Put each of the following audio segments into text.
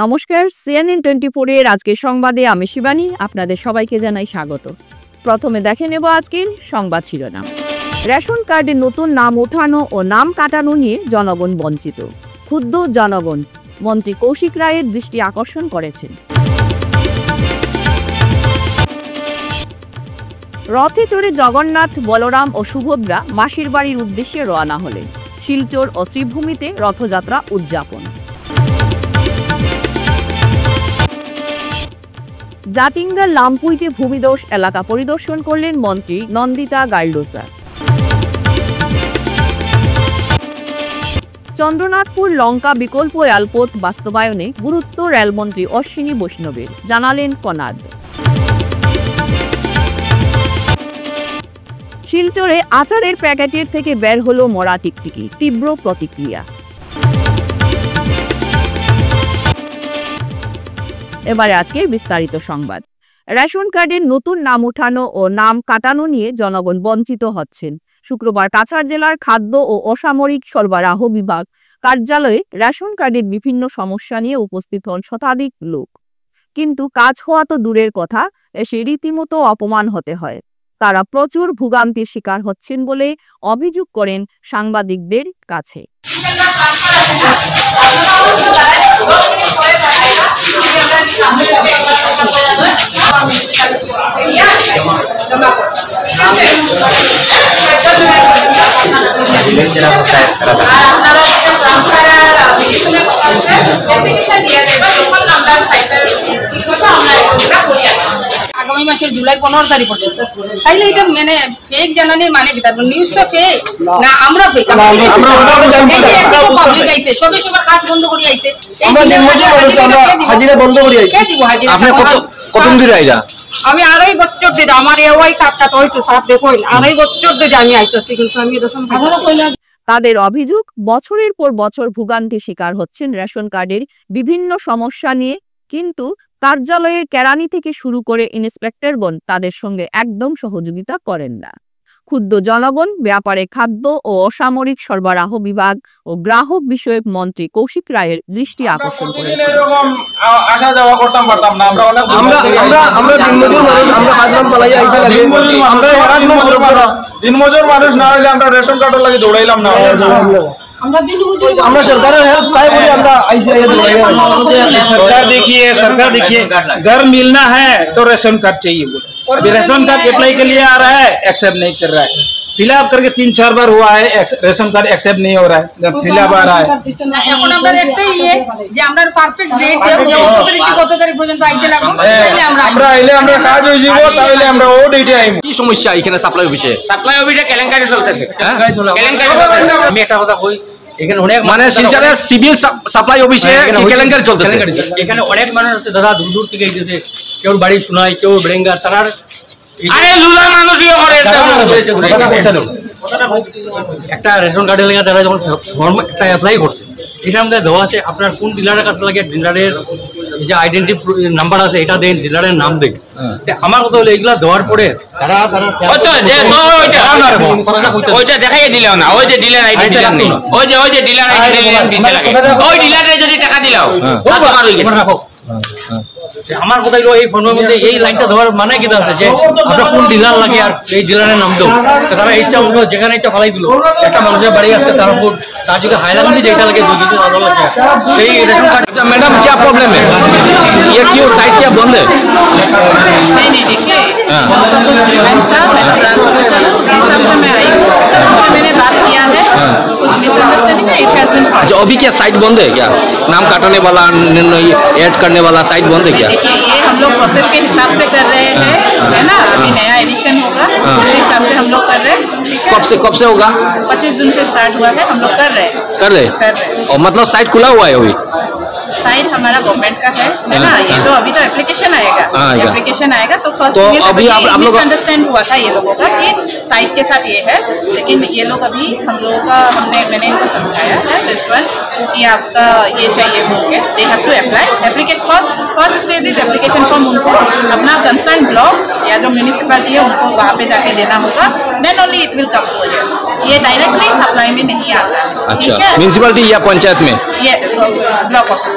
নমস্কার, CNN 24 এর আজকের সংবাদে আমি শিবানী আপনাদের সবাইকে জানাই স্বাগত। প্রথমে দেখে নেব আজকের সংবাদ শিরোনাম। রেশন কার্ডে নতুন নাম ওঠানো ও নাম কাটানো নিয়ে জনগণ বঞ্চিত। ক্ষুব্ধ জনগণ, মন্ত্রী কৌশিক রায়ের দৃষ্টি আকর্ষণ করেছেন। রথে চড়ে জগন্নাথ, বলরাম ও সুভদ্রা মাসির বাড়ির উদ্দেশ্যে রওনা হলেন। শিলচর ও শ্রীভূমিতে রথযাত্রা উদযাপন। জাতিঙ্গার লামপুইতে ভূমিধস এলাকা পরিদর্শন করলেন মন্ত্রী নন্দিতা গাইডোসা। চন্দ্রনাথপুর লঙ্কা বিকল্প রেলপথ বাস্তবায়নে গুরুত্ব রেলমন্ত্রী অশ্বিনী বৈষ্ণবের, জানালেন কনাদ। শিলচরে আচারের প্যাকেটের থেকে বের হলো মরা টিকটিকি, তীব্র প্রতিক্রিয়া। এবারে আজকে বিস্তারিত সংবাদ। রেশন কার্ডের নতুন নাম উঠানো ও নাম কাটানো নিয়ে জনগণ বঞ্চিত হচ্ছেন। শুক্রবার কাছাড় জেলার খাদ্য ও অসামরিক সরবরাহ বিভাগ কার্যালয়ে রেশন কার্ডের বিভিন্ন সমস্যা নিয়ে উপস্থিত হন শতাধিক লোক। কিন্তু কাজ হওয়া তো দূরের কথা, এসে রীতিমতো অপমান হতে হয়। তারা প্রচুর ভোগান্তির শিকার হচ্ছেন বলে অভিযোগ করেন সাংবাদিকদের কাছে। আগামী মাসের জুলাই 15 তারিখ পর্যন্ত তাইলে এটা মানে ফেক জানানোর মানে কি? তারপর নিউজটা ফেক না আমরা ফেক? পাবলিক আইছে সবে সবার কাজ বন্ধ করে আইছে, হাজিরা বন্ধ করে আইছে। আপনি কতদিন ধরে আইলা? আমি 2.5 বছর ধরে, আমার এওয়াই কাজটা হইছে স্যার, দেখুন 2.5 বছর ধরে আমি আইতাছি, কিন্তু আমি এরকম তাদের অভিযোগ, বছরের পর বছর ভোগান্তির শিকার হচ্ছেন রেশন কার্ডের বিভিন্ন সমস্যা নিয়ে, কিন্তু কার্যালয়ের কেরানি থেকে শুরু করে ইন্সপেক্টরগণ তাদের সঙ্গে একদম সহযোগিতা করেন না। ক্ষুব্ধ জনগণ ব্যাপারে খাদ্য ও অসামরিক সরবরাহ বিভাগ ও গ্রাহক বিষয়ক মন্ত্রী কৌশিক রায়ের দৃষ্টি আকর্ষণ করেছেন। আসা যাওয়া করতাম পারতাম না, আমরা দিনমজুর মানুষ, আমরা হাজরাম পালাই আইতে লাগে, আমরা দিনমজুর মানুষ না হইলে আমরা রেশন কার্ডের লাগে দৌড়াইলাম না। আমরা सरकार हेल्प चाहे बोले हमरा ऐसे सरकार देखिए घर मिलना है तो रेशन कार्ड चाहिए बोले। अभी रेशन कार्ड अप्लाई के लिए आ रहा है, एक्सेप्ट नहीं कर रहा है। फिलअप करके 3-4 बार हुआ है, रेशन कार्ड एक्सेप्ट नहीं हो रहा है, जब फिलअप आ रहा है। এখন আমরা একটাই যে আমরা পারফেক্ট ডেট কত তারিখ পর্যন্ত আইতে লাগবে, তাইলে আমরা আইলে আমরা কাজ হই যাব, তাইলে আমরা ও ডেটে আইব। কি সমস্যা এখানে সাপ্লাই অফিসে? সাপ্লাই অফিসে কেলেঙ্কারি চলতেছে, কেলেঙ্কারি আমি একটা কথা কই, এখানে অনেক মানে শিলচরের সিভিল সাপ্লাই অফিসে কেলেঙ্কারি চলতেছে। এখানে অনেক মানুষ আছে দাদা, দূর দূর থেকে এসেছে, কেউ বাড়ি শোনায়, কেউ ব্রেঙ্গার, তারা আরে লুলা মানুষই করে একটা রেশন কার্ডের লেগে তারা যখন ফর্ম একটা অ্যাপ্লাই করছে, এটার মধ্যে দেওয়া আছে আপনার কোন ডিলারের কাছে লাগে, ডিলারের যে আইডেন্টি নাম্বার আছে এটা দেন, ডিলারের নাম দেন। আমার কথা হলো এইগুলা দেওয়ার পরে তারা ওইটা দেখাই দিলাও না, ওই যে ডিলার আইডি দিলাম নেই, ওই যে ডিলার আইডি দিতে লাগে, ওই ডিলারে যদি টাকা দিলাও আমার কথা হলো এই ফর্মের মধ্যে এই লাইনটা দেওয়ার মানে কি আছে যে আমরা কোন ডিলার লাগে আর এই ডিলারের নাম দেবো। তারা ইচ্ছা হলো যেখানে ইচ্ছা ফালাই দিল, একটা মানুষের বাড়ি আসতে তার উপর তার যদি হাইলাকান্দি যেটা লাগে সেই রেশন कार्ड। अच्छा मैडम क्या प्रॉब्लम है, ये क्यों साइट क्या बंद है? नहीं देखिए उनका कुछ ग्रीवेंस था, मैंने ब्रांच ऑफिसर उसी हिसाब से मैं आई, उनसे मैंने बात किया है, कुछ मिसअंडरस्टैंडिंग है, इट हैज बीन सॉल्व्ड। जो अभी क्या साइट बंद है क्या, नाम काटने वाला ऐड करने वाला साइट बंद है क्या? देखिए ये हम लोग प्रोसेस के हिसाब से कर रहे हैं, है ना, अभी नया एडिशन होगा उस हिसाब से हम लोग कर रहे हैं। कब से होगा? 25 जून से स्टार्ट हुआ है, हम लोग कर रहे हैं। और मतलब साइट खुला हुआ है अभी? साइट हमारा गवर्नमेंट का है ना, ये तो अभी तो एप्लीकेशन आएगा, एप्लीकेशन आएगा तो फर्स्ट अभी आप लोग अंडरस्टैंड हुआ था ये लोगों का कि साइट के साथ ये है, लेकिन ये लोग अभी हम लोगों का मैंने इनको समझाया है दिस वन कि आपका ये चाहिए बोल के they have to apply applicate first stage is application form, उनको अपना कंसर्न ब्लॉक या जो म्यूनिसिपैलिटी है उनको वहाँ पे जाके देना होगा, then only it will come to here. ये डायरेक्टली सप्लाई में नहीं आता है। ठीक अच्छा, है, म्यूनसिपालिटी या पंचायत में? ये ब्लॉक ऑफिस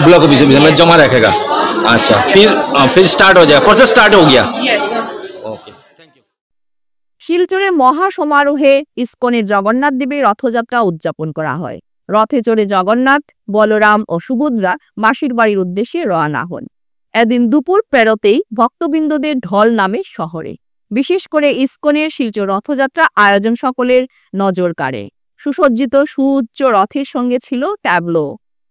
ब्लॉक ऑफिस में जमा रखेगा। अच्छा, फिर स्टार्ट हो जाएगा, प्रोसेस स्टार्ट हो गया। Okay, thank you. শিলচরে মহা সমারোহে ইসকনের জগন্নাথ দেবের রথযাত্রা উদযাপন করা হয়। রথে চড়ে জগন্নাথ, বলরাম ও সুভদ্রা মাসির বাড়ির উদ্দেশ্যে রওনা হন। এদিন দুপুর পেরোতেই ভক্তবৃন্দদের ঢল নামে শহরে। বিশেষ করে ইসকনের শিলচর রথযাত্রা আয়োজন সকলের নজর কাড়ে। সুসজ্জিত সুউচ্চ রথের সঙ্গে ছিল ট্যাবলো।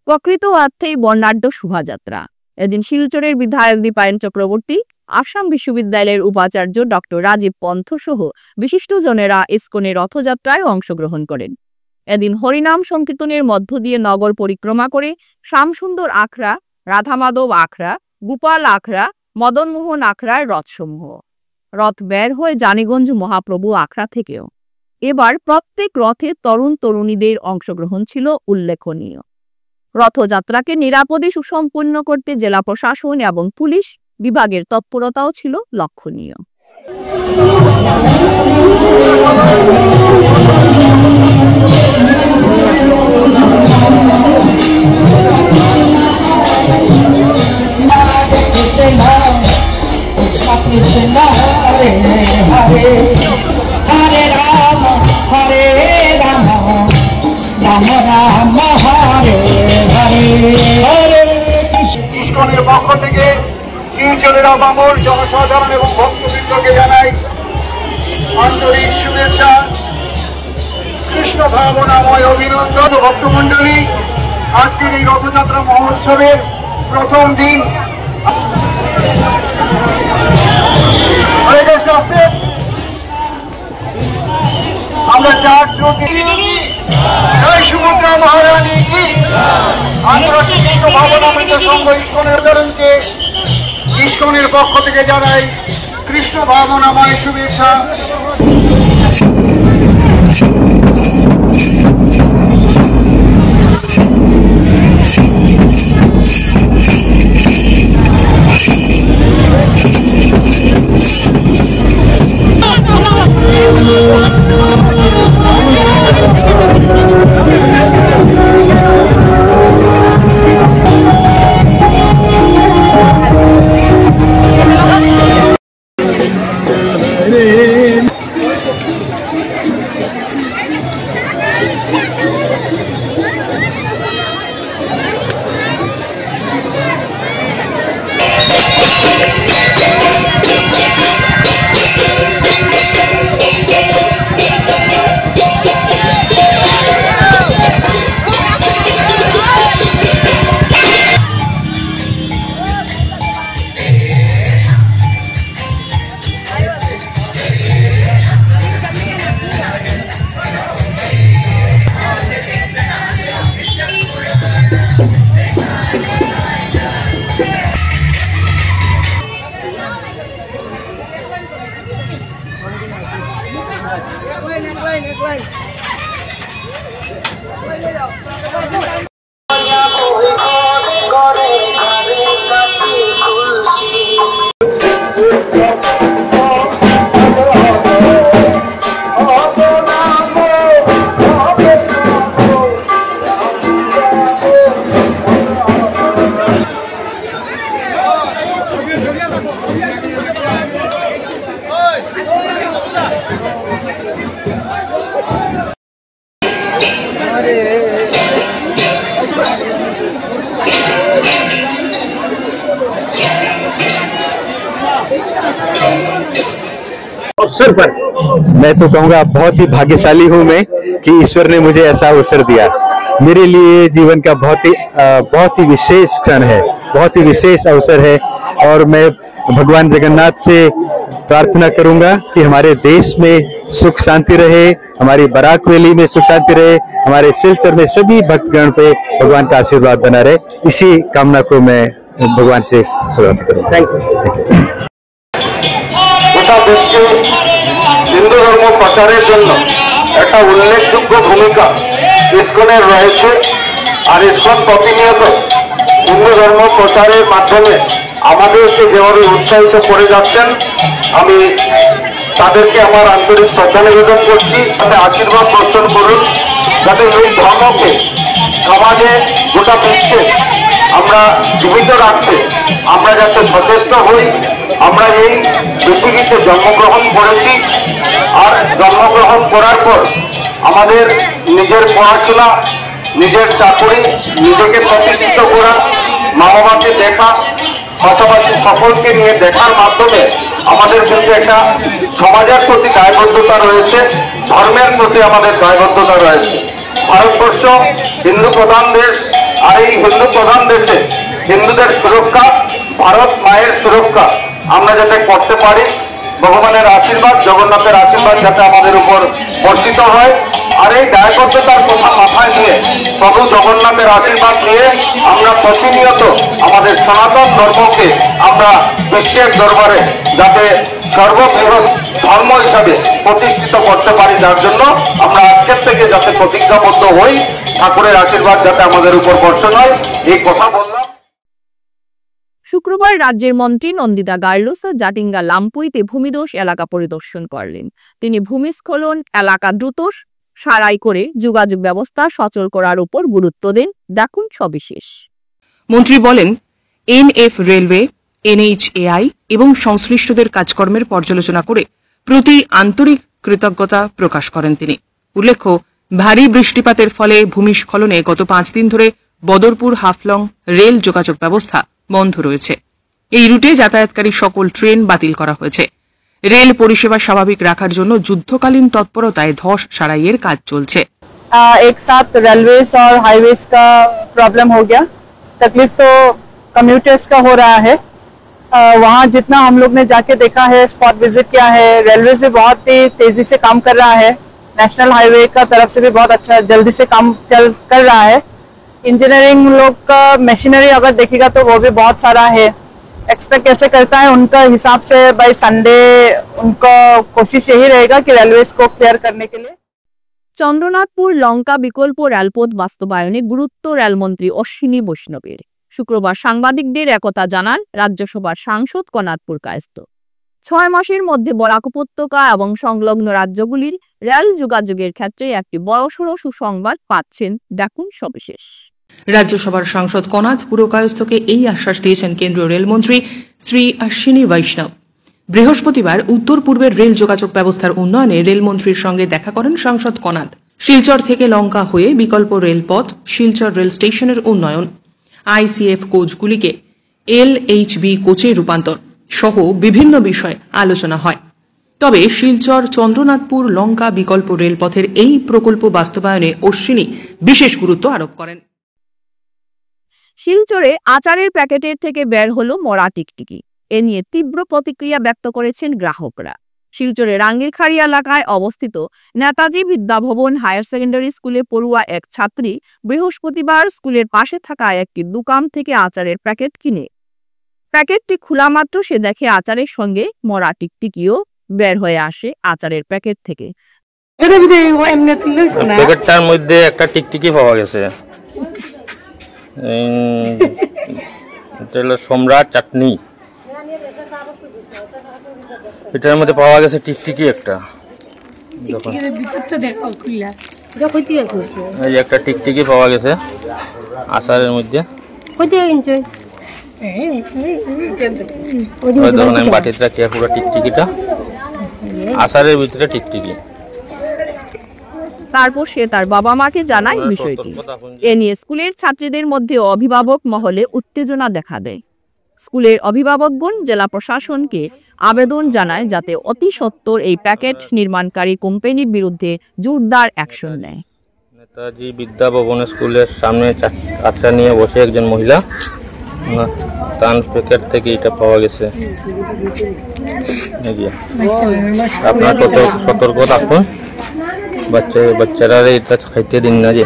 প্রকৃত অর্থেই বর্ণাঢ্য শোভাযাত্রা। এদিন শিলচরের বিধায়ক দীপায়ন চক্রবর্তী, আসাম বিশ্ববিদ্যালয়ের উপাচার্য ডক্টর রাজীব পন্থ সহ বিশিষ্টজনেরা ইসকনের রথযাত্রায় অংশগ্রহণ করেন। এদিন হরিনাম সংকীর্তনের মধ্য দিয়ে নগর পরিক্রমা করে শ্যামসুন্দর আখড়া, রাধামাধব আখড়া, গোপাল আখড়া, মদনমোহন আখড়ার রথসমূহ। রথ বের হয়ে জানিগঞ্জ মহাপ্রভু আখড়া থেকেও। এবার প্রত্যেক রথে তরুণ তরুণীদের অংশগ্রহণ ছিল উল্লেখনীয়। রথযাত্রাকে নিরাপদে সুসম্পন্ন করতে জেলা প্রশাসন এবং পুলিশ বিভাগের তৎপরতাও ছিল লক্ষণীয়। ইসকনের পক্ষ থেকে শিলচরের আপামর জনসাধারণ এবং ভক্তবৃন্দকে জানাই আন্তরিক শুভেচ্ছা, কৃষ্ণ ভাবনাময় অভিনন্দন। ভক্তমণ্ডলী, আজকের এই রথযাত্রা মহোৎসবের প্রথম দিন। আমরা 4 জয় সুভদ্রা মহারানী কি। আন্তর্জাতিক কৃষ্ণ ভাবনামৃত সংঘ ইসকনের উদাহরণকে ইসকনের পক্ষ থেকে জানাই কৃষ্ণ ভাবনাময় শুভেচ্ছা। अवसर पर मैं तो कहूँगा बहुत ही भाग्यशाली हूँ मैं कि ईश्वर ने मुझे ऐसा अवसर दिया। मेरे लिए जीवन का बहुत ही विशेष क्षण है, बहुत ही विशेष अवसर है। और मैं भगवान जगन्नाथ से प्रार्थना करूंगा कि हमारे देश में सुख शांति रहे, हमारी बराक वैली में सुख शांति रहे, हमारे सिलचर में सभी भक्तगण पे भगवान का आशीर्वाद बना रहे। इसी कामना को मैं भगवान से प्रार्थना करूंगा। Thank you. হিন্দু ধর্ম প্রচারের জন্য একটা উল্লেখযোগ্য ভূমিকা ইসকনের রয়েছে। আর ইসকন প্রতিনিয়ত হিন্দু ধর্ম প্রচারের মাধ্যমে আমাদেরকে যেভাবে উৎসাহিত করে যাচ্ছেন, আমি তাদেরকে আমার আন্তরিক শ্রদ্ধা নিবেদন করছি। তাতে আশীর্বাদ বর্ষণ করুন, যাতে এই ধর্মকে সমাজে গোটা বিশ্বে আমরা জীবিত রাখতে আমরা যাতে সচেষ্ট হই। আমরা এই পৃথিবীতে জন্মগ্রহণ করেছি, আর জন্মগ্রহণ করার পর আমাদের নিজের পড়াশোনা, নিজের চাকরি, নিজেকে প্রতিষ্ঠিত করা, মা বাবাকে দেখা, পাশাপাশি সকলকে নিয়ে দেখার মাধ্যমে আমাদের কিন্তু একটা সমাজের প্রতি দায়বদ্ধতা রয়েছে, ধর্মের প্রতি আমাদের দায়বদ্ধতা রয়েছে। ভারতবর্ষ হিন্দু প্রধান দেশ, আর এই হিন্দু প্রধান দেশে হিন্দুদের সুরক্ষা, ভারত মায়ের সুরক্ষা আমরা যাতে করতে পারি, ভগবানের আশীর্বাদ, জগন্নাথের আশীর্বাদ যাতে আমাদের উপর বর্ষিত হয়। আর এই দায়বদ্ধতার কথা মাথায় নিয়ে, প্রভু জগন্নাথের আশীর্বাদ নিয়ে আমরা প্রতিনিয়ত আমাদের সনাতন ধর্মকে আমরা বিশ্বের দরবারে যাতে সর্ববৃহৎ ধর্ম হিসাবে প্রতিষ্ঠিত করতে পারি, যার জন্য আমরা আজকের থেকে যাতে প্রতিজ্ঞাবদ্ধ হই, ঠাকুরের আশীর্বাদ যাতে আমাদের উপর বর্ষণ হয়, এই কথা বললাম। শুক্রবার রাজ্যের মন্ত্রী নন্দিতা গার্লুস জাটিঙ্গা লামপুইতে ভূমিধস এলাকা পরিদর্শন করলেন। তিনি ভূমিস্খলন এলাকা দ্রুত সারাই করে যোগাযোগ ব্যবস্থা সচল করার উপর গুরুত্ব দেন। দেখুন সবিশেষ। মন্ত্রী বলেন, এনএফ রেলওয়ে, এনএইচএআই এবং সংশ্লিষ্টদের কাজকর্মের পর্যালোচনা করে প্রতি আন্তরিক কৃতজ্ঞতা প্রকাশ করেন তিনি। উল্লেখ্য, ভারী বৃষ্টিপাতের ফলে ভূমিস্খলনে গত 5 দিন ধরে বদরপুর হাফলং রেল যোগাযোগ ব্যবস্থা বন্ধ রয়েছে। এই রুটে যাতায়াতকারী সকল ট্রেন বাতিল করা হয়েছে। রেল পরিষেবা স্বাভাবিক রাখার জন্য যুদ্ধকালীন তৎপরতায় ধস সারাইয়ের কাজ চলছে। एक साथ रेलवेज और हाईवेज का प्रॉब्लम हो गया, तकलीफ तो कम्यूटर्स का हो रहा है। वहाँ जितना हम लोग ने जाके देखा है, स्पॉट विजिट किया है, रेलवेज भी बहुत ही तेजी से काम कर रहा है। नेशनल हाईवे का तरफ से भी बहुत अच्छा जल्दी से काम कर रहा है। इंजीनियरिंग लोग का मशीनरी अगर देखेगा तो वो भी बहुत सारा है। एक्सपेक्ट कैसे करता है उनका हिसाब से बाय संडे उनका कोशिश यही रहेगा कि रेलवेज को क्लियर करने के लिए। চন্দ্রনাথপুর লঙ্কা বিকল্প রেলপথ বাস্তবায়নে গুরুত্ব রেলমন্ত্রী অশ্বিনী বৈষ্ণবের। শুক্রবার সাংবাদিকদের একথা জানান রাজ্যসভার সাংসদ কনাদপুর কায়স্থ। 6 মাসের মধ্যে বরাক উপত্যকা এবং সংলগ্ন রাজ্যগুলির রেল যোগাযোগের ক্ষেত্রে একটি বড়সড় সুসংবাদ পাচ্ছেন। দেখুন সবিশেষ। রাজ্যসভার সাংসদ কনাদ পুরকায়স্থকে এই আশ্বাস দিয়েছেন কেন্দ্রীয় রেলমন্ত্রী শ্রী অশ্বিনী বৈষ্ণব। বৃহস্পতিবার উত্তর পূর্বের রেল যোগাযোগ ব্যবস্থার উন্নয়নে রেলমন্ত্রীর সঙ্গে দেখা করেন সাংসদ কনাদ। শিলচর থেকে লঙ্কা হয়ে বিকল্প রেলপথ, শিলচর রেল স্টেশনের উন্নয়ন, আইসিএফ কোচগুলিকে এলএইচবি কোচে রূপান্তর সহ বিভিন্ন বিষয়ে আলোচনা হয়। তবে শিলচর চন্দ্রনাথপুর লঙ্কা বিকল্প রেলপথের এই প্রকল্প বাস্তবায়নে অশ্বিনী বিশেষ গুরুত্ব আরোপ করেন। শিলচরে আচারের প্যাকেটের থেকে বের হলো মরা টিকটিকি। এ নিয়ে তীব্র প্রতিক্রিয়া ব্যক্ত করেছেন গ্রাহকরা। শিলচরের রাঙ্গিরখাড়ি এলাকায় অবস্থিত নেতাজি বিদ্যাভবন হায়ার সেকেন্ডারি স্কুলে পড়ুয়া এক ছাত্রী বৃহস্পতিবার স্কুলের পাশে থাকা একটি দোকান থেকে আচারের প্যাকেট কিনে প্যাকেটটি খোলা মাত্র সে দেখে আচারের সঙ্গে মরা টিকটিকিও বের হয়ে আসে আচারের প্যাকেট থেকে। প্যাকেটটার মধ্যে একটা টিকটিকি পাওয়া গেছে, এটা হলো সম্রাট চাটনি। এটার মধ্যে পাওয়া গেছে টিকটিকি একটা, এই একটা টিকটিকি পাওয়া গেছে আচারের মধ্যে। ধরুন আমি বাটিতে রাখি পুরো টিকটিকিটা, আচারের ভিতরে টিকটিকি। তারপর সে তার বাবা মাকে জানায় বিষয়টি। এ নিয়ে স্কুলের ছাত্রীদের মধ্যে অভিভাবক মহলে উত্তেজনা দেখা দেয়। স্কুলের অভিভাবকগণ জেলা প্রশাসনকে আবেদন জানায় যাতে অতি সত্বর এই প্যাকেট নির্মাণকারী কোম্পানির বিরুদ্ধে জোরদার অ্যাকশন নেয়। নেতাজি বিদ্যাভবন স্কুলের সামনে আচার নিয়ে বসে একজন মহিলা, তার প্যাকেট থেকে এটা পাওয়া গেছে। আপনারা সতর্ক থাকুন, বাচ্চারা এটা খাইতে দিন না। যে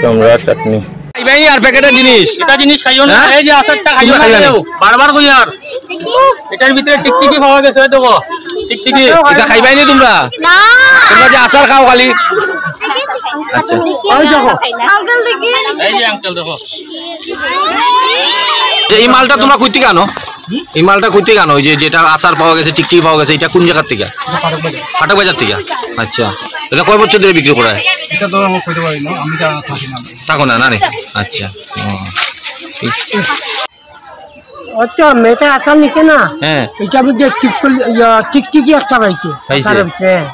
সম্রাট চাটনি আর প্যাকেটের জিনিস, এটা জিনিস খাইও না। এই যে আচারটা খাইও না, বারবার কই আর এটার ভিতরে টিকটিকি পাওয়া গেছে। ওই দেখো টিকটিকি, এটা খাইবাই নি তোমরা? না, তোমরা যে আচার খাও খালি। আচ্ছা ওই দেখো আঙ্কেল দেখি, এই যে আঙ্কেল দেখো, এই মালটা তোমরা কই থেকে আনো? এই মালটা কই থেকে আনো? ওই যেটা আচার পাওয়া গেছে, টিকটিকি পাওয়া গেছে, এটা কোন জায়গা থেকে? ফাটক বাজার থেকে। আচ্ছা, এটা কয় বছর ধরে বিক্রি করা হয়? এটা তো আমি কইতে পারি না, আমি থাকি না। থাকো না না রে? আচ্ছা। আচ্ছা, মেয়েটা একা নিচে না, হ্যাঁ, এটা বুঝে টিকটিকি একটা পাইছে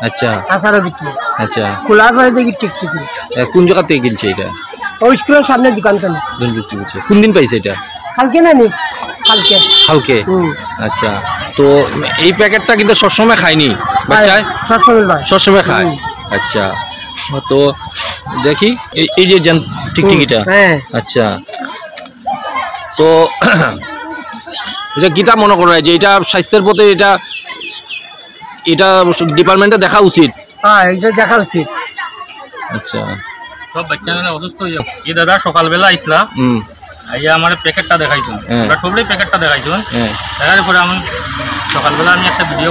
আচ্ছা আচারের ভিতরে। আচ্ছা, খোলার পরে দেখি টিকটিকি। কোন জায়গা থেকে কিনছে এটা? ওই স্কুলের সামনে দোকান থেকে। কোন দিন পাইছে এটা? কালকে না নি, কালকে কালকে। আচ্ছা, তো এই প্যাকেটটা কিন্তু সবসময় খায়নি বাচ্চায়? সবসময় খায়। আচ্ছা, তো দেখি এই যে টিকটিকিটা। আচ্ছা, তো এটা কিতা মনে করা হয় যে এটা স্বাস্থ্যের প্রতি এটা ডিপার্টমেন্টে দেখা উচিত? হ্যাঁ, এটা দেখা উচিত। আচ্ছা, সব বাচ্চারা অসুস্থ হয়ে যাও। এই দাদা সকালবেলা আইসলাম, আইয়া আমার প্যাকেটটা দেখাইছেন, আমরা সবই প্যাকেটটা দেখাইছেন। দেখার পরে আমি সকালবেলা আমি একটা ভিডিও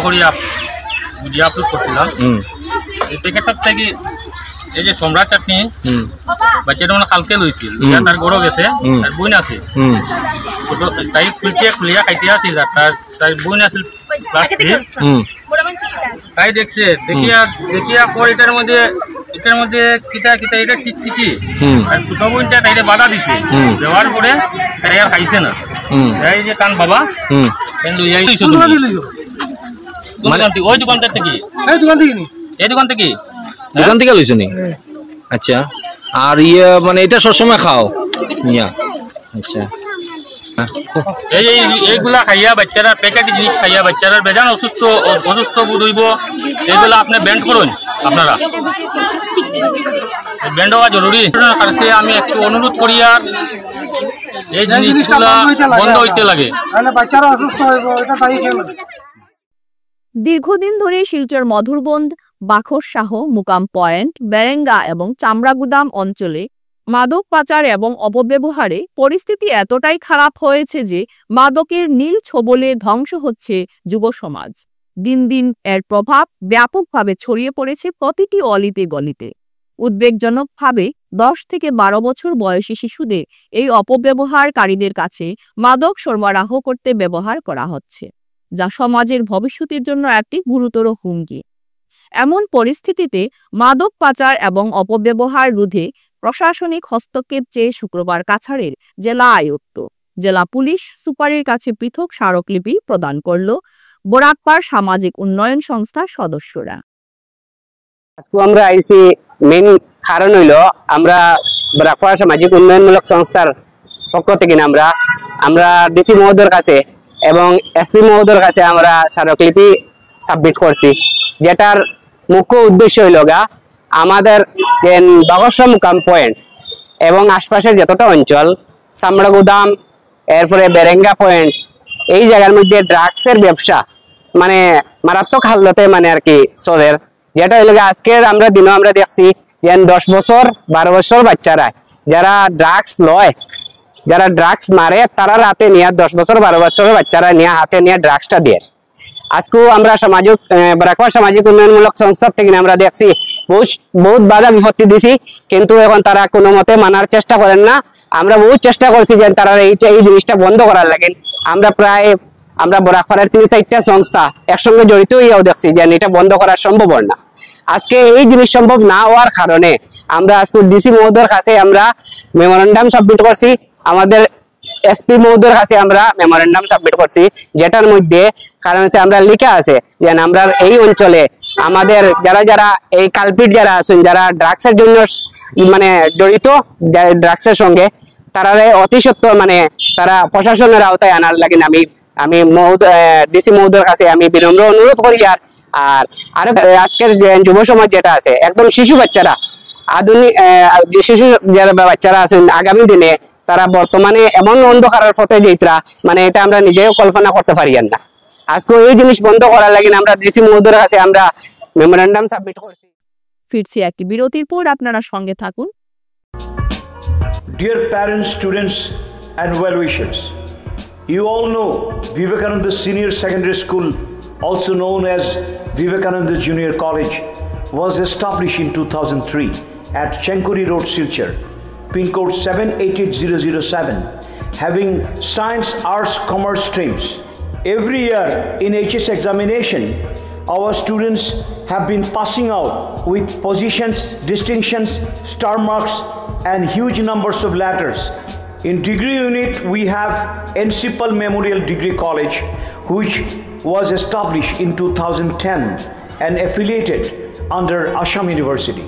আপলোড করছিলাম। এই প্যাকেটটার থেকে এই যে সম্রাট চাটনি বাচ্চাটা মানে কালকে লইছিল, তার গড় গেছে, তার বইন আছে, তাই খুলিয়া খাইতে আসছিল, তার বইন আছিল ক্লাস 3। তাই দেখছে, দেখিয়া পর এটার মধ্যে কিতা এটা টিকটিকি, আর ছোট বইনটা তাইলে বাধা দিছে, দেওয়ার পরে তাই আর খাইছে না। তাই যে কান বাবা ওই দোকানটা থেকে দোকান থেকে লইছো নি? আচ্ছা, আর মানে এটা সবসময় খাও মিয়া? আচ্ছা, এইগুলা খাইয়া বাচ্চারা প্যাকেট জিনিস খাইয়া বাচ্চারা বেজান অসুস্থ বোধ হইব, এইগুলা আপনি ব্যান্ড করুন। আপনারা ব্যান্ড হওয়া জরুরি। আমি একটু অনুরোধ করি, আর এই জিনিসগুলা বন্ধ হইতে লাগে। বাচ্চারা অসুস্থ হইব, এটা তাই খেলো। দীর্ঘদিন ধরে শিলচর মধুরবন্দ, বাখরশাহ, মুকাম পয়েন্ট, বেরেঙ্গা এবং চামড়াগুদাম অঞ্চলে মাদক পাচার এবং অপব্যবহারে পরিস্থিতি এতটাই খারাপ হয়েছে যে মাদকের নীল ছোবলে ধ্বংস হচ্ছে যুব সমাজ। দিন দিন এর প্রভাব ব্যাপকভাবে ছড়িয়ে পড়েছে প্রতিটি অলিতে গলিতে। উদ্বেগজনকভাবে 10 থেকে 12 বছর বয়সী শিশুদের এই অপব্যবহারকারীদের কাছে মাদক সরবরাহ করতে ব্যবহার করা হচ্ছে, যা সমাজের ভবিষ্যতের জন্য একটি গুরুতর হুমকি। এমন পরিস্থিতিতে মাদক পাচার এবং অপব্যবহার রোধে প্রশাসনিক হস্তক্ষেপ চেয়ে শুক্রবার কাছাড়ের জেলা আয়ুক্ত জেলা পুলিশ সুপারের কাছে পৃথক স্মারকলিপি প্রদান করল বরাকপাড় সামাজিক উন্নয়ন সংস্থার সদস্যরা। আজকে আমরা আইসি মেইন কারণ হইল আমরা বরাকপাড় সামাজিক উন্নয়নমূলক সংস্থার পক্ষ থেকে আমরা ডিসি মহোদয়ের কাছে এবং এসপি মহোদয়ের কাছে আমরা স্মারকলিপি সাবমিট করছি, যেটার মুখ্য উদ্দেশ্য হইল আমাদের বাগসা মুকাম পয়েন্ট এবং আশপাশের যতটা অঞ্চল, চামড়াগুদাম, এরপরে বেরেঙ্গা পয়েন্ট, এই জায়গার মধ্যে ড্রাগসের ব্যবসা মানে মারাত্মক হালতে মানে আর কি চলের, যেটা হইল আজকের আমরা দিনও আমরা দেখছি যে 10 বছর 12 বছর বাচ্চারা যারা ড্রাগস লয়, যারা ড্রাগস মারে, তারা রাতে নিয়ে 10 বছর 12 বছরের বাচ্চারা নিয়ে হাতে নিয়ে ড্রাগসটা দেয়। আজকেও আমরা বরাকপাড় সামাজিক উন্নয়নমূলক সংস্থা থেকে আমরা দেখছি বহুত বাধা বিপত্তি দিছি, কিন্তু এখন তারা কোনো মতে মানার চেষ্টা করেন না। আমরা বহুত চেষ্টা করছি যে তারা এই জিনিসটা বন্ধ করার লাগে। আমরা বরাকপাড়ের 3-4টা সংস্থা একসঙ্গে জড়িত হইয়াও দেখছি যে এটা বন্ধ করা সম্ভব না। আজকে এই জিনিস সম্ভব না হওয়ার কারণে আমরা আজকে ডিসি মহোদয়ের কাছে আমরা মেমোরেন্ডাম সাবমিট করছি, আমাদের এসপি মহোদয়ের কাছে আমরা মেমোরেন্ডাম সাবমিট করছি, যেটার মধ্যে কারণ আমরা লিখা আছে যে আমরা এই অঞ্চলে আমাদের যারা এই কালপিট যারা আছেন, যারা ড্রাগসের জন্য মানে জড়িত, ড্রাগসের সঙ্গে, তারা অতি সত্ত্বর মানে তারা প্রশাসনের আওতায় আনার লাগে আমি ডিসি মহোদয়ের কাছে আমি বিনম্র অনুরোধ করি। আর আজকের যুব সমাজ যেটা আছে, একদম শিশু বাচ্চারা, আধুনিক যে শিশু যারা বাচ্চারা আছেন, আগামী দিনে তারা বর্তমানে এমন অন্ধকারের পথে যাইতরা মানে এটা আমরা নিজেও কল্পনা করতে পারি না। আজকে এই জিনিস বন্ধ করার লাগে আমরা ডিসি মহোদয়ের কাছে আমরা মেমোরেন্ডাম সাবমিট করছি। ফিরছি একটি বিরতির পর, আপনারা সঙ্গে থাকুন। Dear parents, students and well-wishers, you all know Vivekananda Senior Secondary School, also known as Vivekananda Junior College, was established in 2003 at Chenkuri Road, Silchar, pin code 788007, having science, arts, commerce streams Every year in HS examination, our students have been passing out with positions, distinctions, star marks, and huge numbers of letters. In degree unit, we have Encipal Memorial Degree College, which was established in 2010 and affiliated under Assam University.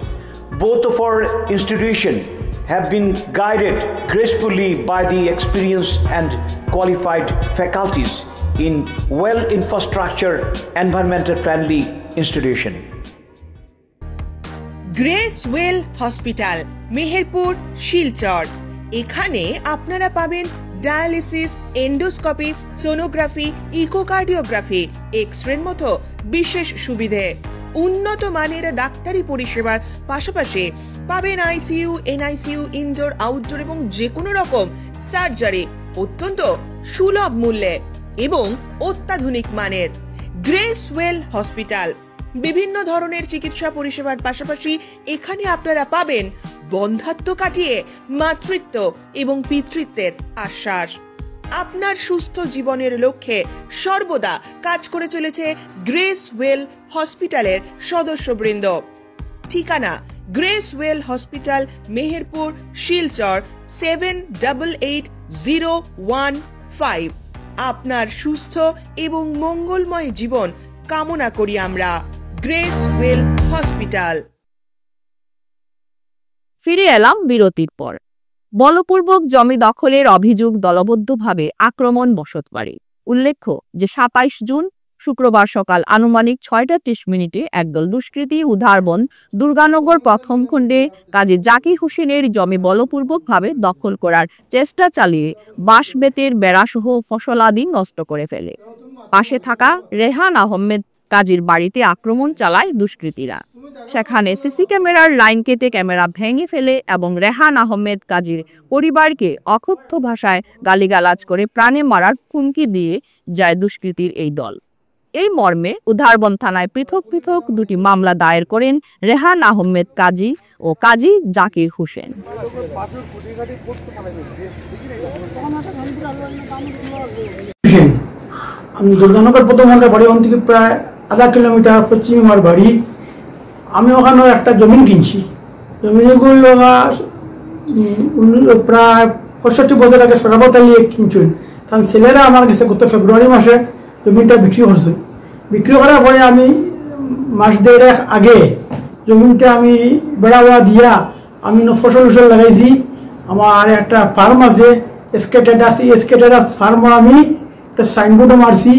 Both of our institutions have been guided gracefully by the experienced and qualified faculties in well-infrastructure, environmental-friendly institution. Grace well hospital, Meherpur, Silchar. এখানে আপনারা পাবেন dialysis, endoscopy, sonography, echocardiography, এক্স-রের মতো বিশেষ সুবিধে। উন্নত মানের ডাক্তারি পরিষেবার পাশাপাশি পাবেন আইসিইউ, এনআইসিইউ, ইনডোর, আউটডোর এবং যে কোনো রকম সার্জারি অত্যন্ত সুলভ মূল্যে এবং অত্যাধুনিক মানের। গ্রেস ওয়েল হসপিটাল বিভিন্ন ধরনের চিকিৎসা পরিষেবার পাশাপাশি এখানে আপনারা পাবেন বন্ধাত্ব কাটিয়ে মাতৃত্ব এবং পিতৃত্বের আশ্বাস। আপনার সুস্থ জীবনের লক্ষ্যে সর্বদা কাজ করে চলেছে গ্রেস ওয়েল হসপিটালের সদস্যবৃন্দ। ঠিকানা grace well hospital, Meherpur, Silchar 788015। আপনার সুস্থ এবং মঙ্গলময় জীবন কামনা করি আমরা। Grace well hospital. ফিরে এলাম বিরতির পর। বলপূর্বক জমি দখলের অভিযোগ দলবদ্ধভাবে আক্রমণ বসতবাড়ি। উল্লেখ্য যে 27 জুন শুক্রবার সকাল আনুমানিক 6:30 একদল দুষ্কৃতী উধারবন দুর্গানগর প্রথম খণ্ডে কাজী জাকির হোসেনের জমি বলপূর্বকভাবে দখল করার চেষ্টা চালিয়ে বাঁশ বেতের বেড়াসহ ফসলাদি নষ্ট করে ফেলে। পাশে থাকা রেহান আহমেদ কাজীর বাড়িতে আক্রমণ চালায় দুষ্কৃতীরা। সেখানে সিসি ক্যামেরার লাইন কেটে ক্যামেরা ভেঙে ফেলে এবং রেহান আহমেদ কাজীর পরিবারকে অকথ্য ভাষায় গালিগালাজ করে প্রাণে মারার হুমকি দিয়ে যায় দুষ্কৃতীর এই দল। এই মর্মে উধারবন থানায় পৃথক পৃথক দুটি মামলা দায়ের করেন রেহান আহমেদ কাজী ও কাজী জাকির হোসেন। আমি দুর্গানগর প্রথম খণ্ডে বাড়ি, ওখান থেকে প্রায় আধা কিলোমিটার পশ্চিমে আমার বাড়ি। আমি ওখানে একটা জমিন কিনছি। জমিনগুলো প্রায় 65 বছর আগে সরাবত আলী কিনছেন। তার ছেলেরা আমার কাছে গত ফেব্রুয়ারি মাসে জমিনটা বিক্রি করছে। বিক্রি করার পরে আমি মাস দেড়েক আগে জমিনটা আমি বেড়াওয়া দিয়া আমি ফসল উসল লাগাইছি। আমার একটা ফার্ম আছে এসকেটেডাস ফার্মও আমি একটা সাইনবোর্ডও মারছি।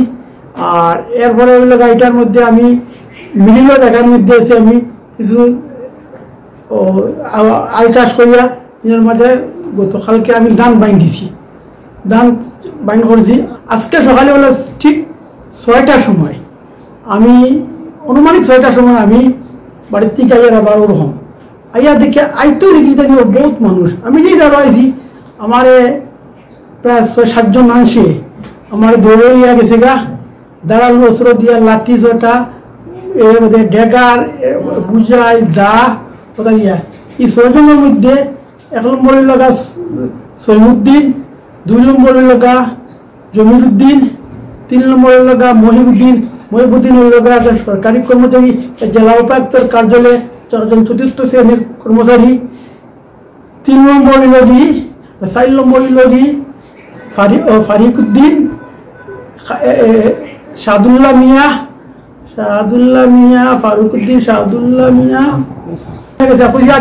আর এরপরে গাড়িটার মধ্যে আমি মিডিল জায়গার মধ্যে এসে আমি কিছু আল চাষ করিয়া এর মাঝে গতকালকে আমি ধান বাইন দিছি, ধান বাইন করছি। আজকে সকালে হলো ঠিক 6টার সময়, আমি অনুমানিক 6টার সময় আমি বাড়ির থেকে আইয়ার আবার ওরকম আইয়া দেখে আইতেও দেখি জানি বহুত মানুষ। আমি যেই দাঁড়াইছি আমার প্রায় 6-7 জন মানুষে আমার দৌড়ে নিয়ে গেছে গা। দাঁড়াল অস্ত্র দিয়া লাঠি চটা এর মধ্যে ডেকার বুঝাই দা কথা দিয়া। এই 6 জনের মধ্যে 1 নম্বরের লগা সৈমুদ্দিন, 2 নম্বরের লগা জমিরুদ্দিন, 3 নম্বরের লগা মহিবুদ্দিনের লগা সরকারি কর্মচারী, জেলা উপায়ুক্তর কার্যালয়ে 4র্থ শ্রেণীর কর্মচারী, 3 নম্বরের লগি 4 নম্বরের লগি ফারিকুদ্দিন, শাহাদুল্লাহ মিয়া, ফারুকুদ্দিন, শাহাদুল্লাহ মিয়া।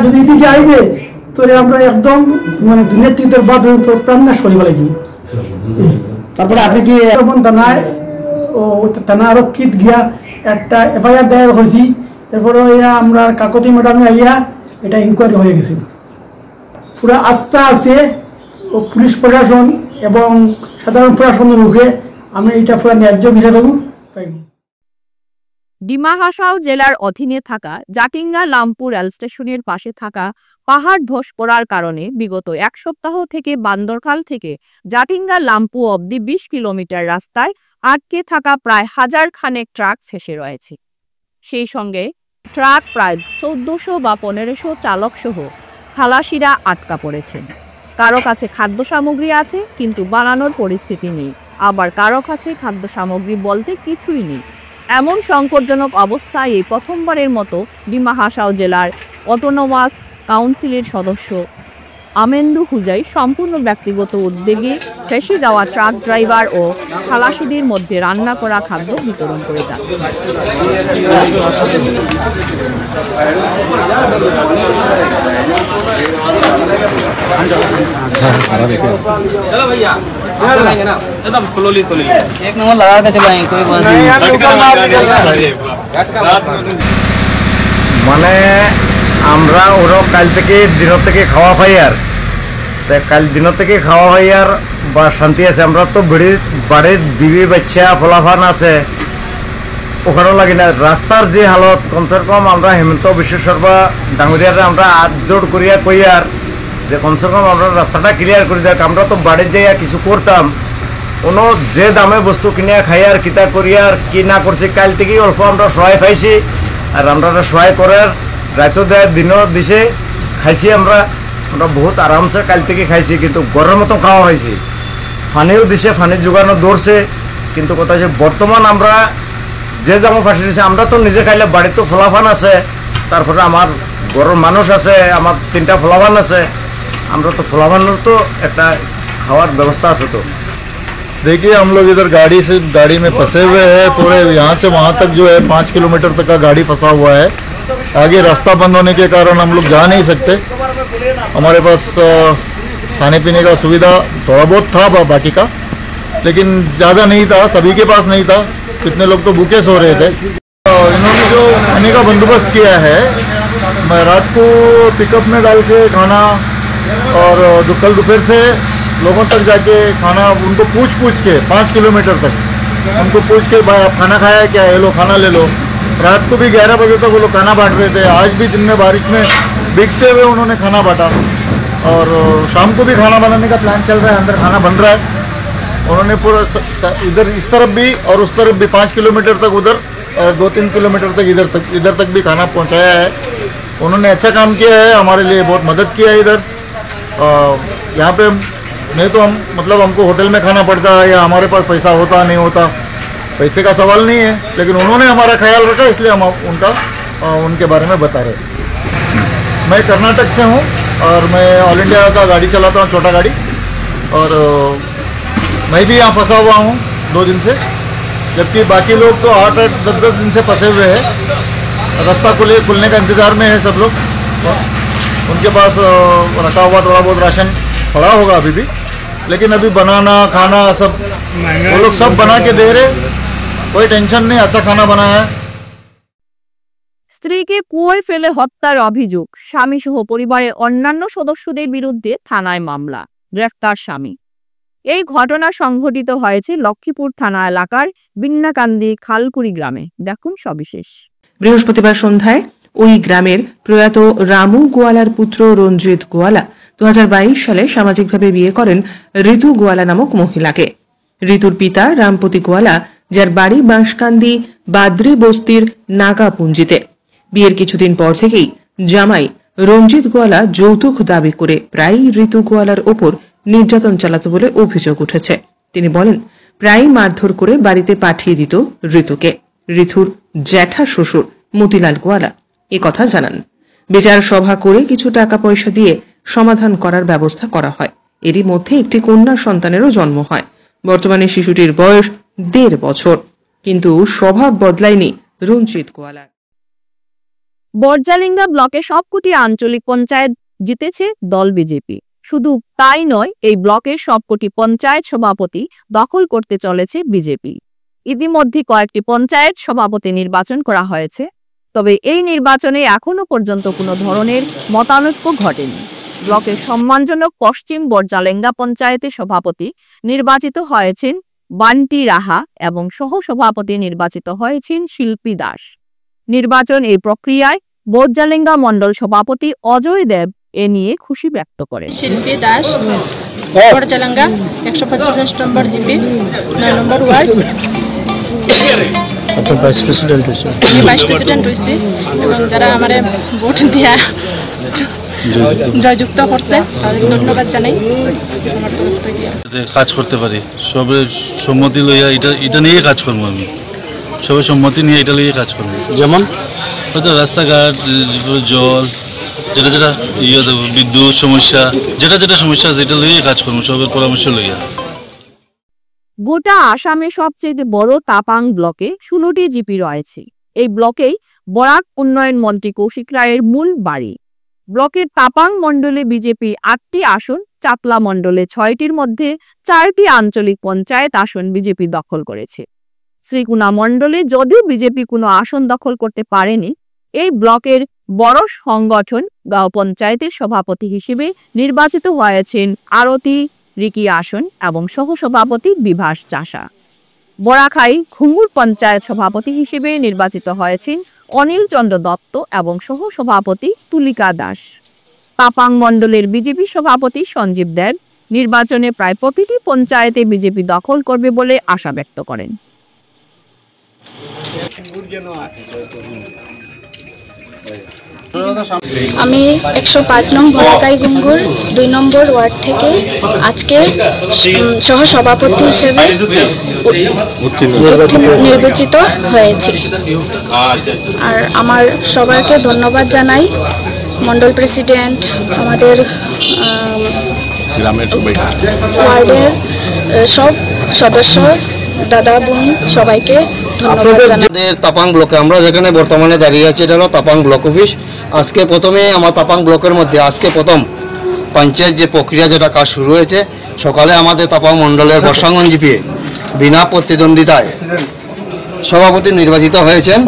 যদি এদিকে আইবে তোরে আমরা একদম মানে দুনিয়ার থেকে তোর বাদ তোর প্রাণনাশ করে ফেলাই দিই। তারপরে আপনি কি থানায় থানা আরক্ষীত গিয়া একটা এফআইআর দায়ের হয়েছি। এরপরে আমরা কাকতি ম্যাডামে আইয়া এটা ইনকোয়ারি হয়ে গেছিল। পুরা আস্থা আছে ও পুলিশ প্রশাসন এবং সাধারণ প্রশাসনের মুখে আমি এটা পুরা ন্যায্য বিচার পাইব। ডিমা হাসাও জেলার অধীনে থাকা জাটিঙ্গা লামপুর রেল স্টেশনের পাশে থাকা পাহাড় ধস পড়ার কারণে বিগত 1 সপ্তাহ থেকে বান্দরখাল থেকে জাটিঙ্গা লামপু অবধি 20 কিলোমিটার রাস্তায় আটকে থাকা প্রায় 1000 খানেক ট্রাক ফেসে রয়েছে। সেই সঙ্গে ট্রাক প্রায় 1400 বা 1500 চালক সহ খালাসিরা আটকা পড়েছেন। কারো কাছে খাদ্য সামগ্রী আছে কিন্তু বানানোর পরিস্থিতি নেই। আবার কারো কাছে খাদ্য সামগ্রী বলতে কিছুই নেই। এমন সংকটজনক অবস্থায় এই প্রথমবারের মতো ডিমা হাসাও জেলার অটোনোমাস কাউন্সিলের সদস্য আমেন্দু হুজাই সম্পূর্ণ ব্যক্তিগত উদ্যোগে ফেঁসে যাওয়া ট্রাক ড্রাইভার ও খালাসিদের মধ্যে রান্না করা খাদ্য বিতরণ করে যাচ্ছে। মানে আমরা ওরা কাল থেকে দিনের থেকে খাওয়া পাই আর কাল দিনের থেকে খাওয়া পাই আর বা শান্তি আছে। আমরা তো বাড়ির বিবি বাচ্চা ফলাফান আছে ওখানেও লাগি না। রাস্তার যে হালত কমসে কম আমরা হেমন্ত বিশ্ব শর্মা ডাঙ্গুরিয়ারে আমরা জোর করিয়া কই আর যে কমসে কম আমরা রাস্তাটা ক্লিয়ার করে দেখ। আমরা তো বাড়ির যাইয়া কিছু করতাম কোনো যে দামে বস্তু কিনিয়া খাই আর কিতা করিয়া আর কি না করছি। কাল থেকেই অল্প আমরা সহায় পাইছি আর আমরা সহায় করার রাতও দেয় দিনও দিছে খাইছি। আমরা বহুত আরামসে কাল থেকে খাইছি কিন্তু গড়ের মতো খাওয়া হয়েছে। ফানিও দিছে, ফানির যোগানো দৌড়ছে। কিন্তু কথা হচ্ছে বর্তমান আমরা যে জামা ফাঁসি দিছে আমরা তো নিজে খাইলে বাড়িতে ফলাফান আছে, তারপরে আমার ঘরের মানুষ আছে, আমার 3টা ফলাফান আছে। আমরা তো ফলাফানের তো একটা খাওয়ার ব্যবস্থা আছে। तो देखिए हम लोग इधर गाड़ी में फंसे हुए हैं पूरे यहाँ से वहाँ तक जो है 5 किलोमीटर तक का गाड़ी फंसा हुआ है। आगे रास्ता बंद होने के कारण हम लोग जा नहीं सकते। हमारे पास खाने पीने का सुविधा थोड़ा बहुत था बाकी का, लेकिन ज़्यादा नहीं था, सभी के पास नहीं था। कितने लोग तो भूखे सो रहे थे। इन्होंने जो खाने का बंदोबस्त किया है, मैं रात को पिकअप में डाल के खाना और कल दोपहर से लोगों तक जाके खाना उनको पूछ के 5 किलोमीटर तक उनको पूछ के भाई आप खाना खाया क्या, ये लो खाना ले लो। रात को भी 11 बजे तक वो लोग खाना बांट रहे थे। आज भी दिन में बारिश में भीगते हुए उन्होंने खाना बांटा और शाम को भी खाना बनाने का प्लान चल रहा है, अंदर खाना बन रहा है। उन्होंने पूरा इधर इस तरफ भी और उस तरफ भी 5 किलोमीटर तक उधर 2-3 किलोमीटर तक इधर तक भी खाना पहुंचाया है। उन्होंने अच्छा काम किया है, हमारे लिए बहुत मदद किया है। इधर यहाँ पे नहीं तो हम मतलब हमको होटल में खाना पड़ता है या हमारे पास पैसा होता नहीं होता, पैसे का सवाल नहीं है, लेकिन उन्होंने हमारा ख्याल रखा इसलिए हम उनके बारे में बता रहे। मैं कर्नाटक से हूँ और मैं ऑल इंडिया का गाड़ी चलाता हूँ, छोटा गाड़ी। और मैं भी यहाँ फंसा हुआ हूँ 2 दिन से, जबकि बाकी लोग तो 8-10 दिन से फंसे हुए हैं। रास्ता खुलने का इंतज़ार में है सब लोग। उनके पास रखा हुआ थोड़ा बहुत राशन पड़ा होगा अभी भी, लेकिन अभी बनाना खाना सब वो लोग सब बना के दे रहे, कोई टेंशन नहीं, अच्छा खाना बना है। স্ত্রীকে কুয়োয় ফেলে হত্যার অভিযোগ, স্বামী সহ পরিবারের অন্যান্য সদস্যদের বিরুদ্ধে থানায় মামলা, গ্রেফতার স্বামী। এই ঘটনা সংঘটিত হয়েছে লক্ষ্মীপুর থানা এলাকার বিন্নাকান্দি খালকুড়ি গ্রামে। দেখুন সবিশেষ। বৃহস্পতিবার সন্ধ্যায় ওই গ্রামের প্রয়াত রামু গোয়ালার পুত্র রঞ্জিত গোয়ালা 2022 সালে সামাজিকভাবে বিয়ে করেন ঋতু গোয়ালা নামক মহিলাকে। ঋতুর পিতা রামপতি গোয়ালা, যার বাড়ি বাঁশকান্দি বাদ্রি বস্তির নাগাপুঞ্জিতে। বিয়ের কিছুদিন পর থেকেই জামাই রঞ্জিত গোয়ালা যৌতুক দাবি করে প্রায়ই ঋতু গোয়ালার ওপর নির্যাতন চালাতো বলে অভিযোগ উঠেছে। তিনি বলেন প্রায়ই মারধর করে বাড়িতে পাঠিয়ে দিত ঋতুকে। ঋতুর জ্যাঠা শ্বশুর মতিলাল গোয়ালা একথা জানান। বিচার সভা করে কিছু টাকা পয়সা দিয়ে সমাধান করার ব্যবস্থা করা হয়। এরই মধ্যে একটি কন্যা সন্তানেরও জন্ম হয়। বর্তমানে শিশুটির বয়স 1.5 বছর, কিন্তু স্বভাব বদলায়নি রঞ্জিত গোয়ালার। বর্জালিঙ্গা ব্লকে সবকটি আঞ্চলিক পঞ্চায়েত জিতেছে দল বিজেপি। শুধু তাই নয়, এই ব্লকের সবকটি পঞ্চায়েত সভাপতি দখল করতে চলেছে বিজেপি। ইতিমধ্যে কয়েকটি পঞ্চায়েত সভাপতি নির্বাচন করা হয়েছে, তবে এই নির্বাচনে এখনো পর্যন্ত কোনো ধরনের মতানৈক্য ঘটেনি। ব্লকের সম্মানজনক পশ্চিম বর্জালেঙ্গা পঞ্চায়েতের সভাপতি নির্বাচিত হয়েছেন বান্টি রাহা এবং সহসভাপতি নির্বাচিত হয়েছেন শিল্পী দাস। নির্বাচন এই প্রক্রিয়ায় বর্জালেঙ্গা মণ্ডল সভাপতি অজয় দেব এ নিয়ে খুশি ব্যক্ত করেন। শিল্পী দাস, বর্জালেঙ্গা 150 নম্বর জিপি 9 নম্বর ওয়ার্ড। আচ্ছা, ভাইস প্রেসিডেন্ট হয়েছে, ভাইস প্রেসিডেন্ট হয়েছে এবং যারা আমারে ভোট দিয়া জয়যুক্ত করছে, তাদের ধন্যবাদ জানাই আমার তরফ থেকে। কাজ করতে পারি সবের সম্মতি লইয়া এটা নিয়ে কাজ করবো, আমি সবের সম্মতি নিয়ে এটা নিয়ে কাজ করবো। যেমন হয়তো রাস্তাঘাট, জল, যেটা যেটা বিদ্যুৎ সমস্যা, যেটা সমস্যা যেটা লইয়ে কাজ করবো, সবের পরামর্শ লইয়া। গোটা আসামে সবচেয়ে বড় তাপাং ব্লকে 16টি জিপি রয়েছে। এই ব্লকেই বরাক উন্নয়ন মন্ত্রী কৌশিক রায়ের মূল বাড়ি। ব্লকের তাপাং মণ্ডলে বিজেপি 8টি আসন, চাতলা মণ্ডলে 6টির মধ্যে 4টি আঞ্চলিক পঞ্চায়েত আসন বিজেপি দখল করেছে। শ্রীকুনা মণ্ডলে যদিও বিজেপি কোনো আসন দখল করতে পারেনি, এই ব্লকের বড় সংগঠন গাঁও পঞ্চায়েতের সভাপতি হিসেবে নির্বাচিত হয়েছেন আরতি রিকি আসন এবং সহসভাপতি বিভাস চাষা। বরাখাই ঘুঙুর পঞ্চায়েত সভাপতি হিসেবে নির্বাচিত হয়েছেন অনিল চন্দ্র দত্ত এবং সহসভাপতি তুলিকা দাস। তাপাং মণ্ডলের বিজেপি সভাপতি সঞ্জীব দেব নির্বাচনে প্রায় প্রতিটি পঞ্চায়েতে বিজেপি দখল করবে বলে আশা ব্যক্ত করেন। আমি 105 নং বরাকাই গুঙ্গুর 2 নম্বর ওয়ার্ড থেকে আজকে সহসভাপতি হিসেবে নির্বাচিত হয়েছি। আর আমার সবাইকে ধন্যবাদ জানাই, মণ্ডল প্রেসিডেন্ট, আমাদের ওয়ার্ডের সব সদস্য, দাদা বোন, সবাইকে আমাদের তাপাং ব্লকে আমরা যেখানে বর্তমানে দাঁড়িয়ে আছি এটা হলো তাপাং ব্লক অফিস। আজকে প্রথমে আমার তাপাং ব্লকের মধ্যে আজকে প্রথম পঞ্চায়েত যে প্রক্রিয়া যেটা কাজ শুরু হয়েছে, সকালে আমাদের তাপাং মণ্ডলের বর্ষাঙ্গন জিপিএ বিনা প্রতিদ্বন্দ্বিতায় সভাপতি নির্বাচিত হয়েছেন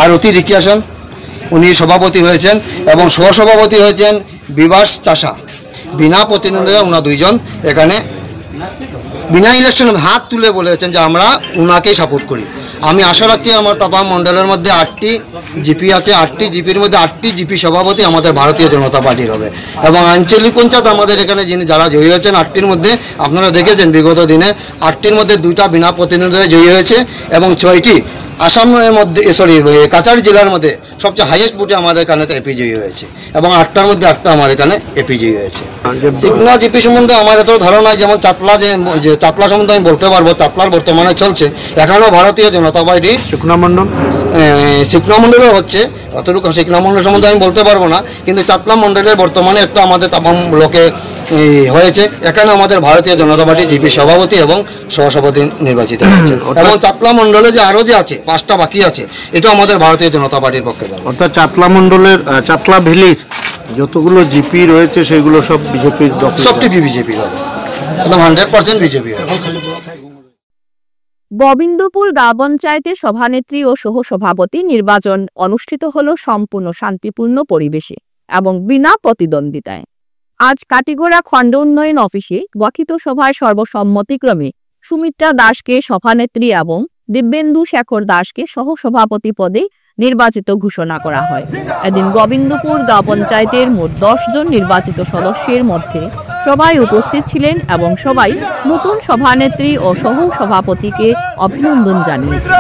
আরতি রিকি আসন, উনি সভাপতি হয়েছেন এবং সহসভাপতি হয়েছেন বিভাস চাষা। বিনা প্রতিদ্বন্দ্বিতায় ওনারা দুইজন এখানে বিনা ইলেকশন হাত তুলে বলেছেন যে আমরা উনাকেই সাপোর্ট করি। আমি আশা রাখছি আমার তাপাং মণ্ডলের মধ্যে 8টি জিপি আছে, 8টি জিপির মধ্যে 8টি জিপি সভাপতি আমাদের ভারতীয় জনতা পার্টির হবে এবং আঞ্চলিক পঞ্চায়েত আমাদের এখানে যারা জয়ী হয়েছেন 8টির মধ্যে আপনারা দেখেছেন বিগত দিনে 8টির মধ্যে 2টা বিনা প্রতিদ্বন্দ্বিতায় জয়ী হয়েছে এবং 6টি আসামের মধ্যে কাছাড় জেলার মধ্যে সবচেয়ে হাইয়েস্ট ভোটে আমাদের এখানে এপি জয়ী হয়েছে এবং 8টার মধ্যে 8টা আমার এখানে এপি জয়ী হয়েছে। সিকনা জিপি সম্বন্ধে আমার এত ধারণা, যেমন চাতলা সম্বন্ধে আমি বলতে পারবো, চাতলার বর্তমানে চলছে এখানেও ভারতীয় জনতা পার্টি। শুকনা মণ্ডলের হচ্ছে, অতটুকু শুকনা মণ্ডল সম্বন্ধে আমি বলতে পারবো না, কিন্তু চাতলা মণ্ডলের বর্তমানে একটা আমাদের তামাম ব্লকে হয়েছে, এখানে আমাদের ভারতীয় জনতা পার্টি জিপি সভাপতি এবং সহসভাপতি নির্বাচিত হয়েছে এবং চাতলা মণ্ডলে যে আরো যে আছে 5টা বাকি আছে, এটা আমাদের ভারতীয় জনতা পার্টির পক্ষে যাবে। অর্থাৎ চাতলা মণ্ডলের চাতলা ভ্যালির যতগুলো জিপি রয়েছে সেগুলো সব বিজেপির, সবটি বিজেপির হবে, একদম 100% বিজেপি হবে। গোবিন্দপুর গাঁও পঞ্চায়েতের সভানেত্রী ও সহসভাপতি নির্বাচন অনুষ্ঠিত হল সম্পূর্ণ শান্তিপূর্ণ পরিবেশে এবং বিনা প্রতিদ্বন্দ্বিতায়। আজ কাটিগড়া খণ্ড উন্নয়ন অফিসে গঠিত সভায় সর্বসম্মতিক্রমে সুমিত্রা দাসকে সভানেত্রী এবং দিব্যেন্দু শেখর দাসকে সহসভাপতি পদে নির্বাচিত ঘোষণা করা হয়। এদিন গোবিন্দপুর গাঁও পঞ্চায়েতের মোট 10 জন নির্বাচিত সদস্যের মধ্যে সবাই উপস্থিত ছিলেন এবং সবাই নতুন সভানেত্রী ও সহসভাপতিকে অভিনন্দন জানিয়েছেন।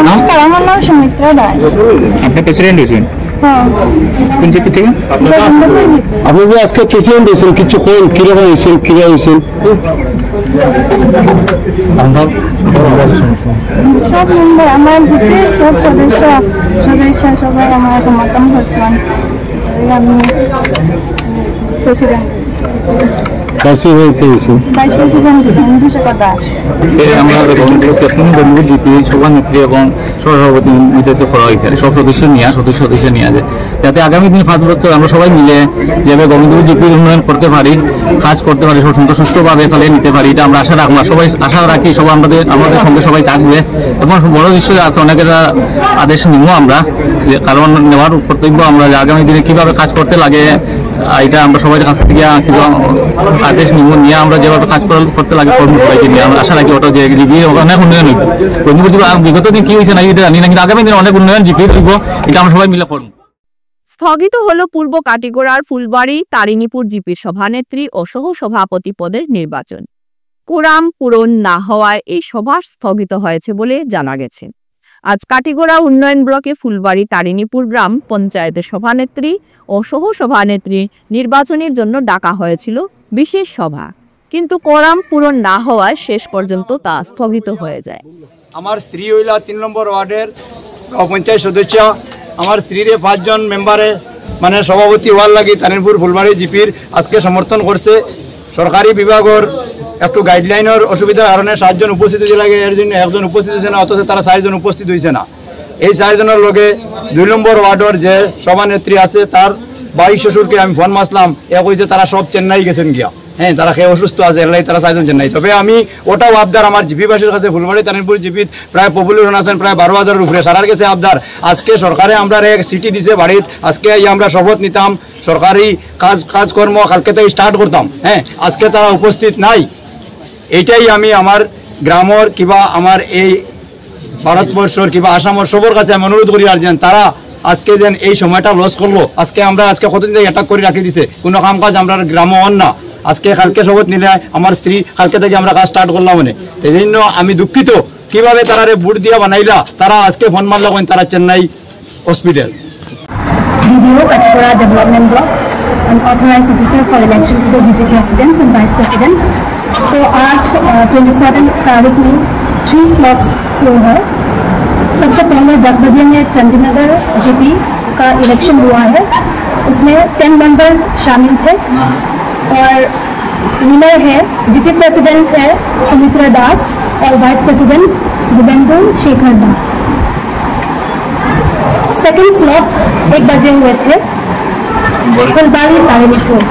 নমস্কার, আমার নাম সুমিত্রা দাস। আপনি প্রেসিডেন্ট হয়েছেন কোন জিপি থেকে? আপনি যে আজকে প্রেসিডেন্ট হয়েছেন কিছু কোন কিরকম হয়েছেন, কিভাবে হয়েছেন? সব মেম্বার, আমার জিপির সব সদস্য সবাই আমার সমর্থন করছেন, আমি president. Vice president Dibyendu Shekhar Das. আমরা জিপি সভানেত্রী এবং সহসভাপতি নির্বাচিত করা হয়েছে সব সদস্য নিয়ে যাতে আগামী দিন 5 বছর আমরা সবাই মিলে যেভাবে গোবিন্দপুর জিপির উন্নয়ন করতে পারি, কাজ করতে পারি, সুষ্ঠুভাবে চালিয়ে নিতে পারি, এটা আমরা আশা রাখবো। সবাই আশা রাখি সবাই আমাদের সঙ্গে সবাই থাকবে এবং বড় বিষয় আছে অনেকের আদেশ নিব আমরা, কারণ নেওয়ার কর্তব্য আমরা আগামী দিনে কিভাবে কাজ করতে লাগে এটা আমরা সবাই কাছ থেকে আদেশ নিয়ে আমরা যেভাবে কাজ করতে লাগে সবাইকে নিয়ে আমরা আশা রাখি ওটা যে জিপি অনেক উন্নয়ন হইব। বিগত দিন কি হয়েছে না এটা জানি না, কিন্তু আগামী দিনে অনেক উন্নয়ন জিপি হইব, এটা আমরা সবাই মিলে করব। স্থগিত হল পূর্ব কাটিগড়ার ফুলবাড়ি তারিণীপুর জিপির সভানেত্রী ও সহসভাপতি পদের নির্বাচন। কোরাম পূরণ না হওয়ায় এই সভা স্থগিত হয়েছে বলে জানা গেছে। আজ কাটিগড়া উন্নয়ন ব্লকে ফুলবাড়ি তারিণীপুর গ্রাম পঞ্চায়েতের সভানেত্রী ও সহ সভানেত্রী নির্বাচনের জন্য ডাকা হয়েছিল বিশেষ সভা, কিন্তু কোরাম পূরণ না হওয়ায় শেষ পর্যন্ত তা স্থগিত হয়ে যায়। আমার স্ত্রী হইলা 3 নম্বর ওয়ার্ডের পঞ্চায়েত সদস্য। আমার স্ত্রীরে 5 জন মেম্বারে মানে সভাপতি হওয়ার লাগি তারিণীপুর ফুলবাড়ি জিপির আজকে সমর্থন করছে। সরকারি বিভাগের একটু গাইডলাইনের অসুবিধার কারণে 7 জন উপস্থিত হতে লাগে, এর জন্য একজন উপস্থিত হয়েছে না, অথচ তারা 4 জন উপস্থিত হয়েছে না। এই 4 জনের লগে 2 নম্বর ওয়ার্ডের যে সভানেত্রী আছে তার বাই শ্বশুরকে আমি ফোন মাসলাম, এ কইছে তারা সব চেন্নাই গেছেন গিয়া, হ্যাঁ তারা খেয়ে অসুস্থ আছে, এলাই তারা 4 জন চেন্নাই। তবে আমি ওটাও আবদার আমার জিপিবাসীর কাছে, ফুলবাড়ি তারিণীপুর জিপির প্রায় পপুলেশন আছেন প্রায় 12,000-এর উপরে, সারার কাছে আবদার আজকে সরকারে আমরা এক সিটি দিছে বাড়িত, আজকে আমরা শপথ নিতাম, সরকারি কাজকর্ম কালকে থেকে স্টার্ট করতাম, হ্যাঁ আজকে তারা উপস্থিত নাই। এইটাই আমি আমার গ্রামের কিংবা আমার এই ভারতবর্ষের কিংবা আসামের সবার কাছে আমি অনুরোধ করি আর যেন তারা আজকে যেন এই সময়টা লস করলো। আজকে আমরা কতদিন থেকে অ্যাটাক করে রাখি দিছে, কোনো কাম কাজ আমরা গ্রামে হন না। আজকে কালকে শপথ নিলে আমার স্ত্রী কালকে থেকে আমরা কাজ স্টার্ট করলাম, মানে সেই জন্য আমি দুঃখিত কিভাবে তারা ভোট দিয়া বানাইলা, তারা আজকে ফোন মারলা তারা Chennai hospital. BDO Katikora Development Block and authorized officer for election to the GP presidents and vice presidents। तो आज 27 तारीख में 3 स्लॉट्स हुए हैं। सबसे पहले 10 बजे में चंडीनगर जीपी का इलेक्शन हुआ है, उसमें 10 मेंबर्स शामिल थे और विनर है जीपी प्रेसिडेंट है सुमित्रा दास और वाइस प्रेसिडेंट दिव्येंदु शेखर दास। सेकेंड स्लॉट 1 बजे हुए थे फुलबाड़ी तारिणीपुर,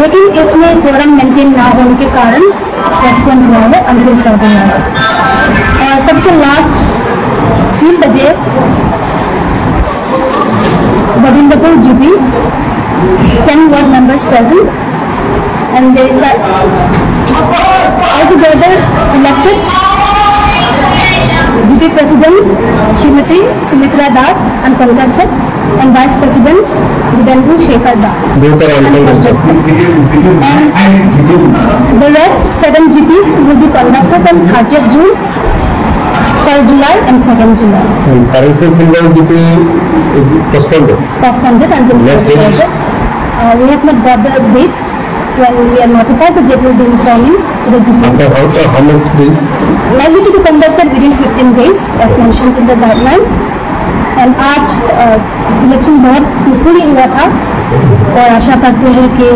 लेकिन इसमें कोरम मेंटेन ना होने के कारण रेस्पॉन्ड हुआ है अंतिम फ्रॉड है। और सबसे लास्ट 3 बजे Govindpur GP 10 ward members present and they altogether elected GP President Srimati Sumitra Das uncontested and Vice President Divyendhu Shekhar Das uncontested. And the rest 7 GPs will be conducted on 30th June, 1st July and 2nd July. Tarinipur GP is postponed until next date. We have not got the date. When we are notified, the date will be informing to the GP. How much please? Likely to be conducted within 15 days as mentioned in the guidelines। and आज election बहुत peacefully हुआ था और आशा करते हैं कि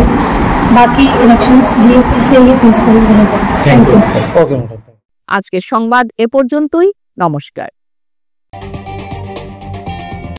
बाकी elections भी इसे ही पीसफुल रह जाए। Thank you. আজকের সংবাদ এ পর্যন্তই, নমস্কার।